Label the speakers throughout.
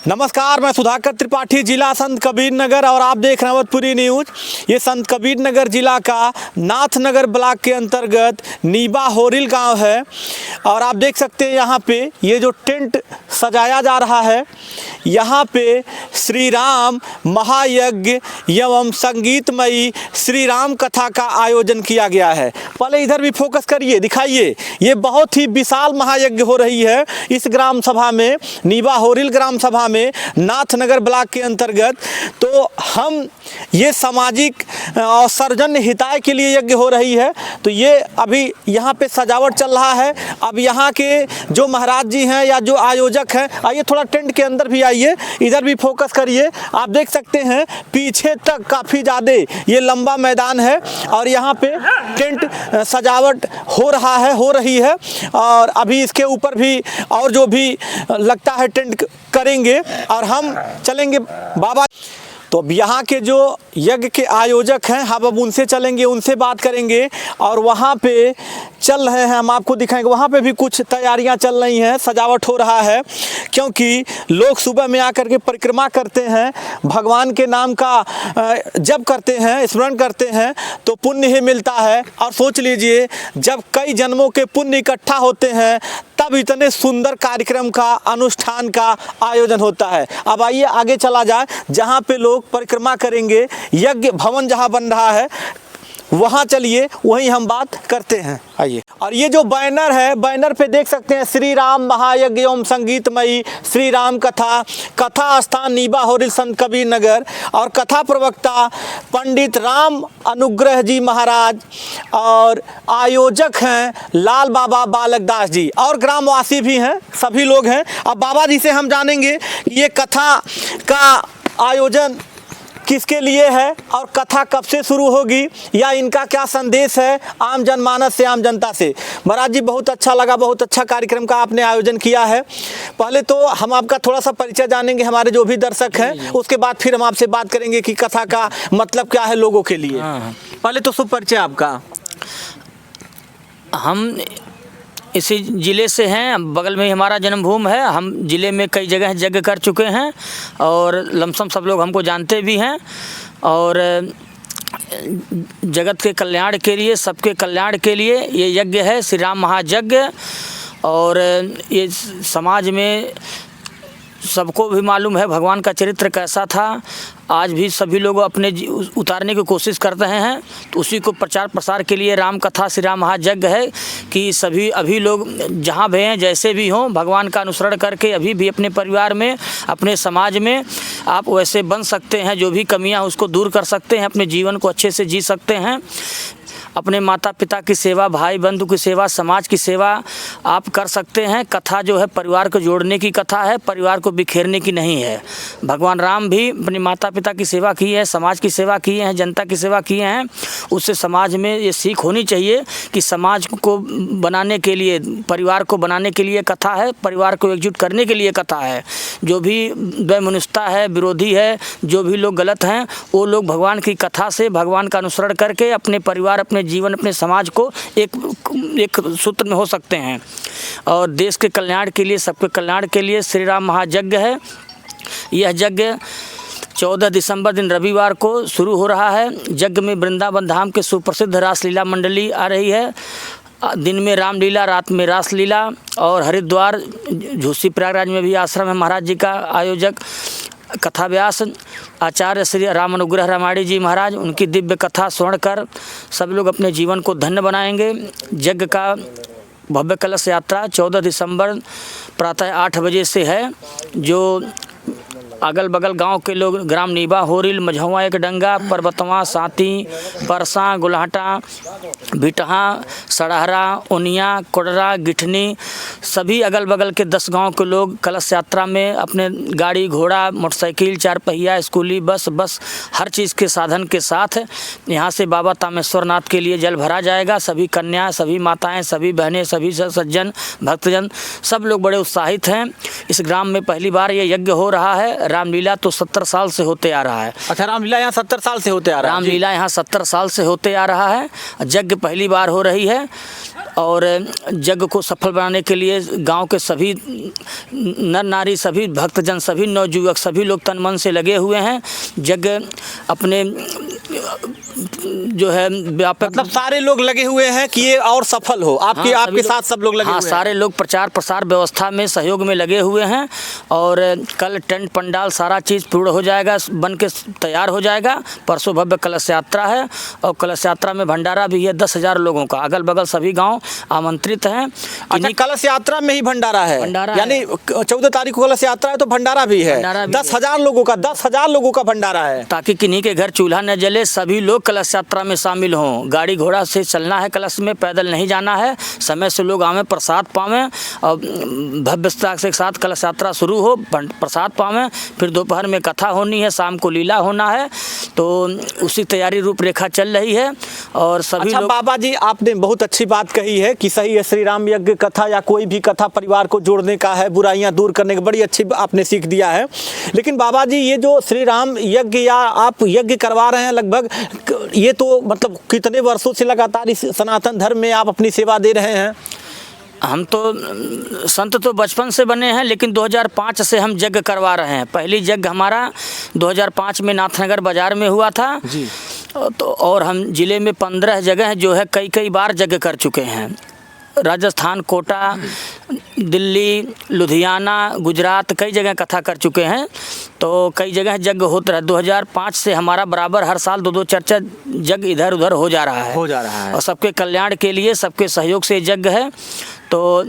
Speaker 1: नमस्कार, मैं सुधाकर त्रिपाठी, जिला संत कबीर नगर और आप देख रहे हैं अवधपुरी न्यूज। ये संत कबीर नगर जिला का नाथनगर ब्लॉक के अंतर्गत नीबा होरिल गांव है और आप देख सकते हैं यहाँ पे ये जो टेंट सजाया जा रहा है, यहाँ पे श्री राम महायज्ञ एवं संगीतमयी श्री राम कथा का आयोजन किया गया है। पहले इधर भी फोकस करिए, दिखाइए। ये बहुत ही विशाल महायज्ञ हो रही है इस ग्राम सभा में, नीबा होरिल ग्राम सभा में, नाथनगर ब्लॉक के अंतर्गत। तो हम ये सामाजिक और सर्जन हिताय के लिए यज्ञ हो रही है। तो ये अभी यहाँ पे सजावट चल रहा है। अब यहाँ के जो महाराज जी हैं या जो आयोजक हैं, आइए थोड़ा टेंट के अंदर भी आइए, इधर भी फोकस करिए। आप देख सकते हैं पीछे तक काफ़ी ज़्यादा ये लंबा मैदान है और यहाँ पे टेंट सजावट हो रही है और अभी इसके ऊपर भी और जो भी लगता है टेंट करेंगे और हम चलेंगे बाबा। तो अब यहाँ के जो यज्ञ के आयोजक हैं, हम अब उनसे चलेंगे, उनसे बात करेंगे और वहाँ पे चल रहे हैं, हम आपको दिखाएंगे। वहाँ पे भी कुछ तैयारियाँ चल रही हैं, सजावट हो रहा है, क्योंकि लोग सुबह में आकर के परिक्रमा करते हैं, भगवान के नाम का जप करते हैं, स्मरण करते हैं तो पुण्य ही मिलता है। और सोच लीजिए, जब कई जन्मों के पुण्य इकट्ठा होते हैं तब इतने सुंदर कार्यक्रम का, अनुष्ठान का आयोजन होता है। अब आइए आगे चला जाए, जहाँ पे लोग परिक्रमा करेंगे, यज्ञ भवन जहाँ बन रहा है वहाँ चलिए, वहीं हम बात करते हैं। आइए। और ये जो बैनर है, बैनर पे देख सकते हैं श्री राम महायज्ञ एवं संगीतमयी श्री राम कथा, कथा स्थान नीबा होरिल संत कबीर नगर और कथा प्रवक्ता पंडित राम अनुग्रह जी महाराज और आयोजक हैं लाल बाबा बालक दास जी और ग्रामवासी भी हैं, सभी लोग हैं। अब बाबा जी से हम जानेंगे ये कथा का आयोजन किसके लिए है और कथा कब से शुरू होगी या इनका क्या संदेश है आम जनमानस से, आम जनता से। महाराज जी, बहुत अच्छा लगा, बहुत अच्छा कार्यक्रम का आपने आयोजन किया है। पहले तो हम आपका थोड़ा सा परिचय जानेंगे, हमारे जो भी दर्शक हैं, उसके बाद फिर हम आपसे बात करेंगे कि कथा का मतलब क्या है लोगों के लिए। पहले तो शुभ परिचय आपका।
Speaker 2: हम इसी ज़िले से हैं, बगल में ही हमारा जन्मभूमि है। हम ज़िले में कई जगह यज्ञ कर चुके हैं और लमसम सब लोग हमको जानते भी हैं। और जगत के कल्याण के लिए, सबके कल्याण के लिए ये यज्ञ है, श्री राम महायज्ञ। और ये समाज में सबको भी मालूम है भगवान का चरित्र कैसा था। आज भी सभी लोग अपने उतारने की कोशिश करते हैं, तो उसी को प्रचार प्रसार के लिए राम कथा श्री राम महायज्ञ है कि सभी अभी लोग जहाँ भी हैं, जैसे भी हों, भगवान का अनुसरण करके अभी भी अपने परिवार में, अपने समाज में आप वैसे बन सकते हैं। जो भी कमियां उसको दूर कर सकते हैं, अपने जीवन को अच्छे से जी सकते हैं। अपने माता पिता की सेवा, भाई बंधु की सेवा, समाज की सेवा आप कर सकते हैं। कथा जो है परिवार को जोड़ने की कथा है, परिवार को बिखेरने की नहीं है। भगवान राम भी अपने माता पिता की सेवा की है, समाज की सेवा किए हैं, जनता की सेवा किए हैं। उससे समाज में ये सीख होनी चाहिए कि समाज को बनाने के लिए, परिवार को बनाने के लिए कथा है, परिवार को एकजुट करने के लिए कथा है। जो भी वैमनस्यता है, विरोधी है, जो भी लोग गलत हैं, वो लोग भगवान की कथा से, भगवान का अनुसरण करके अपने परिवार, अपने जीवन, अपने समाज को एक सूत्र में हो सकते हैं। और देश के कल्याण के लिए, सबके कल्याण के लिए श्री राम महायज्ञ है। यह यज्ञ 14 दिसंबर दिन रविवार को शुरू हो रहा है। यज्ञ में वृंदावन धाम के सुप्रसिद्ध रासलीला मंडली आ रही है। दिन में रामलीला, रात में रासलीला। और हरिद्वार झूसी प्रयागराज में भी आश्रम है महाराज जी का आयोजक। कथा व्यास आचार्य श्री राम अनुग्रह रामाणी जी महाराज, उनकी दिव्य कथा सुन कर सब लोग अपने जीवन को धन्य बनाएंगे। यज्ञ का भव्य कलश यात्रा 14 दिसंबर प्रातः 8 बजे से है। जो अगल बगल गांव के लोग, ग्राम नीबा होरिल, मझौआ, एक डंगा, पर्वतवा, साती, परसा, गुलाटा, भिटहा, सड़हरा, उनिया, कोडरा, गिठनी, सभी अगल बगल के 10 गांव के लोग कलश यात्रा में अपने गाड़ी घोड़ा, मोटरसाइकिल, 4 पहिया, स्कूली बस हर चीज़ के साधन के साथ यहाँ से बाबा तामेश्वर नाथ के लिए जल भरा जाएगा। सभी कन्या, सभी माताएं, सभी बहनें, सभी सज्जन भक्तजन सब लोग बड़े उत्साहित हैं। इस ग्राम में पहली बार ये यज्ञ हो रहा है। रामलीला तो 70 साल से होते आ रहा है।
Speaker 1: अच्छा, रामलीला यहाँ 70 साल से होते आ रहा है।
Speaker 2: रामलीला यहाँ 70 साल से होते आ रहा है। यज्ञ पहली बार हो रही है और यज्ञ को सफल बनाने के लिए गांव के सभी नर नारी, सभी भक्तजन, सभी नवयुवक, सभी लोग तन मन से लगे हुए हैं। यज्ञ अपने जो है व्यापक,
Speaker 1: मतलब सारे लोग लगे हुए हैं कि ये और सफल हो। आपके
Speaker 2: हाँ,
Speaker 1: आपके साथ सब लोग लगे
Speaker 2: हाँ,
Speaker 1: हुए हैं।
Speaker 2: सारे लोग प्रचार प्रसार व्यवस्था में सहयोग में लगे हुए हैं और कल टेंट पंडाल सारा चीज़ पूर्ण हो जाएगा, बन के तैयार हो जाएगा। परसों भव्य कलश यात्रा है और कलश यात्रा में भंडारा भी है 10,000 लोगों का। अगल बगल सभी गांव आमंत्रित हैं।
Speaker 1: अच्छा, कलश यात्रा में ही भंडारा है,
Speaker 2: भंडारा
Speaker 1: यानी 14 तारीख को कलश यात्रा है तो भंडारा भी है। 10,000 लोगों का 10,000 लोगों का भंडारा है,
Speaker 2: ताकि किन्हीं के घर चूल्हा न जले, सभी लोग कलश यात्रा में शामिल हों। गाड़ी घोड़ा से चलना है कलश में, पैदल नहीं जाना है। समय से लोग आवें, प्रसाद पावें और भव्यता के साथ कलश यात्रा शुरू हो, प्रसाद पावें। फिर दोपहर में कथा होनी है, शाम को लीला होना है, तो उसी तैयारी रूपरेखा चल रही है और सभी
Speaker 1: अच्छा,
Speaker 2: लोग।
Speaker 1: बाबा जी आपने बहुत अच्छी बात कही है कि सही है, श्री राम यज्ञ कथा या कोई भी कथा परिवार को जोड़ने का है, बुराइयां दूर करने का, बड़ी अच्छी आपने सीख दिया है। लेकिन बाबा जी ये जो श्री राम यज्ञ या आप यज्ञ करवा रहे हैं लगभग, ये तो मतलब कितने वर्षों से लगातार इस सनातन धर्म में आप अपनी सेवा दे रहे हैं?
Speaker 2: हम तो संत तो बचपन से बने हैं, लेकिन 2005 से हम यज्ञ करवा रहे हैं। पहली यज्ञ हमारा 2005 में नाथनगर बाज़ार में हुआ था
Speaker 1: जी।
Speaker 2: तो और हम ज़िले में 15 जगह जो है कई बार यज्ञ कर चुके हैं। राजस्थान, कोटा, दिल्ली, लुधियाना, गुजरात, कई जगह कथा कर चुके हैं। तो कई जगह यज्ञ होता है। 2005 से हमारा बराबर हर साल 2-2 चर्चा यज्ञ इधर उधर हो जा रहा है और सबके कल्याण के लिए, सबके सहयोग से यज्ञ है। तो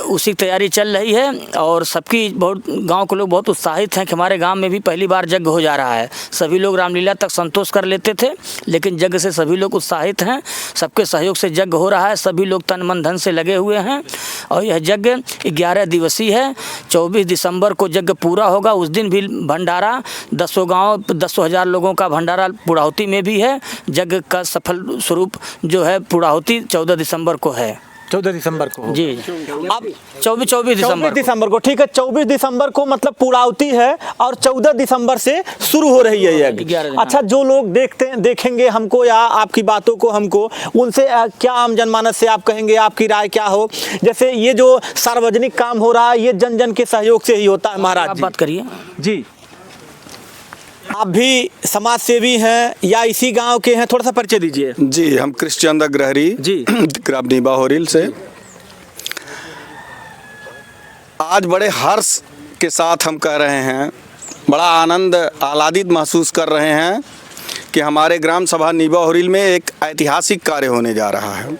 Speaker 2: उसी तैयारी चल रही है और सबकी बहुत गांव के लोग बहुत उत्साहित हैं कि हमारे गांव में भी पहली बार यज्ञ हो जा रहा है। सभी लोग रामलीला तक संतोष कर लेते थे, लेकिन यज्ञ से सभी लोग उत्साहित हैं। सबके सहयोग से यज्ञ हो रहा है, सभी लोग तन मन धन से लगे हुए हैं और यह यज्ञ 11 दिवसीय है। 24 दिसंबर को यज्ञ पूरा होगा। उस दिन भी भंडारा 10 गाँव 10,000 लोगों का भंडारा पूर्णाहुति में भी है। यज्ञ का सफल स्वरूप जो है पूर्णाहुति 14 दिसंबर को है।
Speaker 1: 14 दिसंबर को
Speaker 2: जी। अब 24
Speaker 1: दिसंबर को, ठीक है। 24 दिसंबर को मतलब पूर्णाहुति है और 14 दिसंबर से शुरू हो रही है यज्ञ। अच्छा, जो लोग देखेंगे हमको या आपकी बातों को हमको, उनसे क्या आम जनमानस से आप कहेंगे, आपकी राय क्या हो? जैसे ये जो सार्वजनिक काम हो रहा है, ये जन जन के सहयोग से ही होता है। महाराज
Speaker 2: आप बात करिए
Speaker 1: जी। आप भी समाज सेवी हैं या इसी गांव के हैं? थोड़ा सा परिचय दीजिए।
Speaker 3: जी, हम कृष्णचंद अग्रहरी
Speaker 1: जी,
Speaker 3: ग्राम नीबा होरिल से। आज बड़े हर्ष के साथ हम कह रहे हैं, बड़ा आनंद आह्लादित महसूस कर रहे हैं कि हमारे ग्राम सभा नीबा होरिल में एक ऐतिहासिक कार्य होने जा रहा है।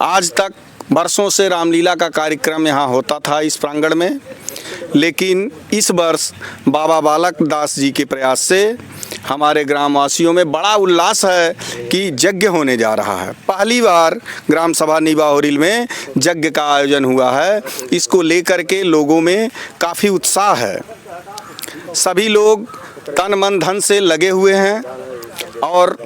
Speaker 3: आज तक वर्षों से रामलीला का कार्यक्रम यहाँ होता था इस प्रांगण में, लेकिन इस वर्ष बाबा बालक दास जी के प्रयास से हमारे ग्रामवासियों में बड़ा उल्लास है कि यज्ञ होने जा रहा है। पहली बार ग्राम सभा नीबा होरिल में यज्ञ का आयोजन हुआ है। इसको लेकर के लोगों में काफ़ी उत्साह है। सभी लोग तन मन धन से लगे हुए हैं और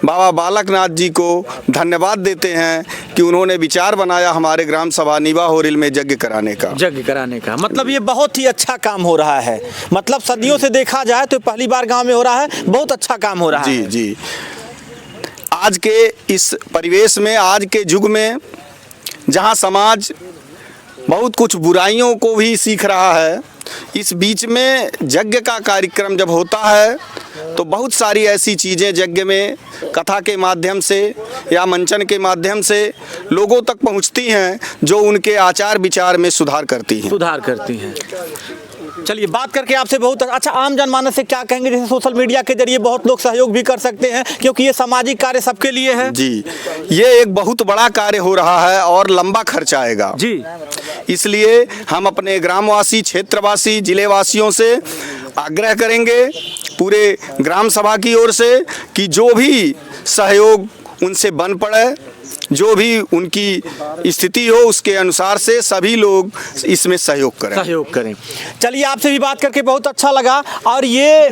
Speaker 3: बाबा बालकनाथ जी को धन्यवाद देते हैं कि उन्होंने विचार बनाया हमारे ग्राम सभा नीबा होरिल में यज्ञ कराने का।
Speaker 1: मतलब ये बहुत ही अच्छा काम हो रहा है। मतलब सदियों से देखा जाए तो पहली बार गांव में हो रहा है, बहुत अच्छा काम हो रहा है।
Speaker 3: जी। आज के इस परिवेश में, आज के युग में, जहां समाज बहुत कुछ बुराइयों को भी सीख रहा है, इस बीच में यज्ञ का कार्यक्रम जब होता है तो बहुत सारी ऐसी चीज़ें यज्ञ में कथा के माध्यम से या मंचन के माध्यम से लोगों तक पहुंचती हैं, जो उनके आचार विचार में सुधार करती हैं।
Speaker 1: चलिए, बात करके आपसे बहुत अच्छा। आम जनमानस से क्या कहेंगे? जैसे सोशल मीडिया के जरिए बहुत लोग सहयोग भी कर सकते हैं, क्योंकि ये सामाजिक कार्य सबके लिए है।
Speaker 3: जी, ये एक बहुत बड़ा कार्य हो रहा है और लंबा खर्च आएगा
Speaker 1: जी।
Speaker 3: इसलिए हम अपने ग्रामवासी, क्षेत्रवासी, जिलेवासियों से आग्रह करेंगे पूरे ग्राम सभा की ओर से कि जो भी सहयोग उनसे बन पड़े, जो भी उनकी स्थिति हो, उसके अनुसार से सभी लोग इसमें सहयोग करें।
Speaker 1: चलिए, आपसे भी बात करके बहुत अच्छा लगा। और ये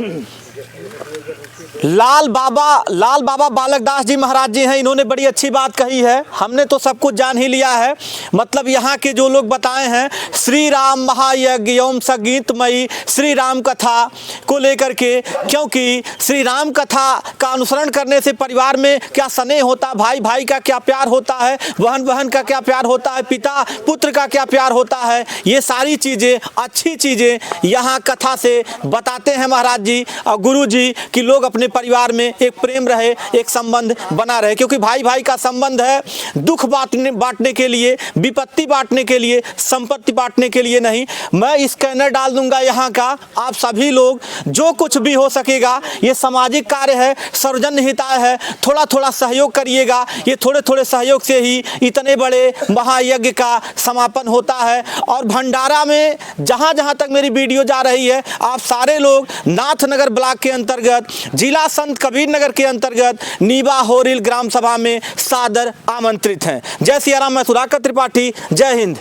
Speaker 1: लाल बाबा बालक दास जी महाराज जी हैं। इन्होंने बड़ी अच्छी बात कही है। हमने तो सब कुछ जान ही लिया है। मतलब यहाँ के जो लोग बताए हैं, श्री राम महायज्ञ एवं संगीतमयी श्री राम कथा को लेकर के, क्योंकि श्री राम कथा का अनुसरण करने से परिवार में क्या स्नेह होता है, भाई भाई का क्या प्यार होता है, बहन बहन का क्या प्यार होता है, पिता पुत्र का क्या प्यार होता है, ये सारी चीज़ें, अच्छी चीज़ें यहाँ कथा से बताते हैं महाराज जी और गुरु जी कि लोग अपने परिवार में एक प्रेम रहे, एक संबंध बना रहे। क्योंकि भाई भाई का संबंध है दुख बांटने के लिए, विपत्ति बांटने के लिए, संपत्ति बांटने के लिए नहीं। मैं स्कैनर डाल दूंगा यहाँ का, आप सभी लोग जो कुछ भी हो सकेगा, ये सामाजिक कार्य है, सर्वजन हिताय है, थोड़ा थोड़ा सहयोग करिएगा। ये थोड़े थोड़े सहयोग से ही इतने बड़े महायज्ञ का समापन होता है। और भंडारा में जहाँ जहाँ तक मेरी वीडियो जा रही है, आप सारे लोग नाथनगर ब्लॉक के अंतर्गत, जिला संत कबीर नगर के अंतर्गत नीबा होरिल ग्राम सभा में सादर आमंत्रित हैं। जय सिया राम। मैं सुधाकर त्रिपाठी। जय हिंद।